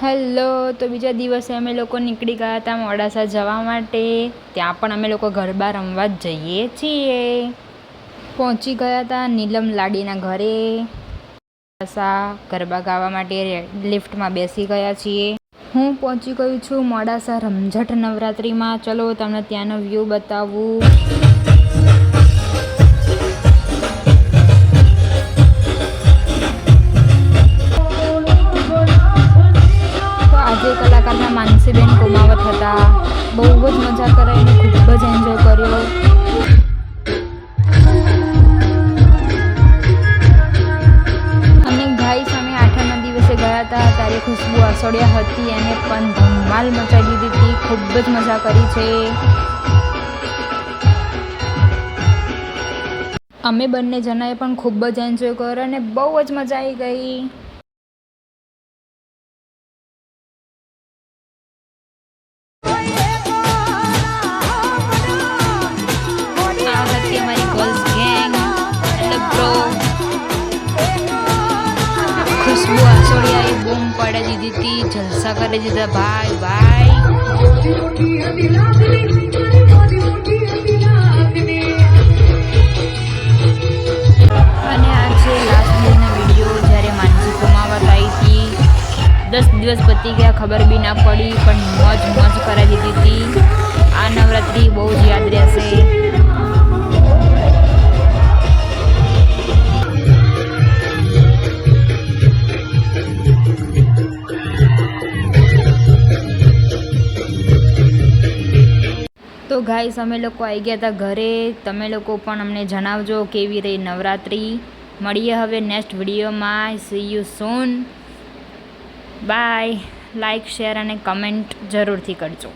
Hello, તો બીજા દિવસે અમે લોકો નીકળી ગયા હતા મોડાસા જવા માટે. ત્યાં પણ અમે લોકો ગરબા રમવા જ જઈએ છીએ. પહોંચી ગયા હતા નીલમ લાડીના ઘરે. મોડાસા ગરબા ગાવા માટે લિફ્ટમાં બેસી ગયા છીએ. હું પહોંચી ગઈ છું મોડાસા રમઝટ નવરાત્રિમાં. ચલો તમને ત્યાંનો વ્યૂ બતાવું. આજે કલાકારના માનસીબેન કુમાવત હતા. બહુ જ મજા કરાઈ અને ખૂબ જ એન્જોય કર્યો. અને ગાઈસ અમે 8ના દિવસે ગયા હતા ત્યારે ખુશ્બુ આસોડિયા હતી. એને પણ ધમાલ મચાવી દીધી હતી. ખૂબ જ મજા કરી છે. અમે બંને જણાએ પણ ખૂબ જ એન્જોય કર્યો અને બહુ જ મજા આવી ગઈ. ખુશ્બુ આસોડિયાએ બૂમ પાડી દીધી હતી. જલસા કરી દીધા ભાઈ ભાઈ. અને આ છે લાસ્ટ ડેના વિડીયો જ્યારે માનસી કુમાવત આવી હતી. 10 દિવસ પતી ગયા ખબર બી ના પડી, પણ મોજ કરાવી દીધી હતી. આ નવરાત્રિ બહુ જ યાદ રહેશે. તો ગાઈસ અમે લોકો આવી ગયા હતા ઘરે. તમે લોકો પણ અમને જણાવજો કેવી રહી નવરાત્રિ. મળીએ હવે નેક્સ્ટ વિડીયોમાં. See you soon. Bye. Like, share અને કમેન્ટ જરૂરથી કરજો.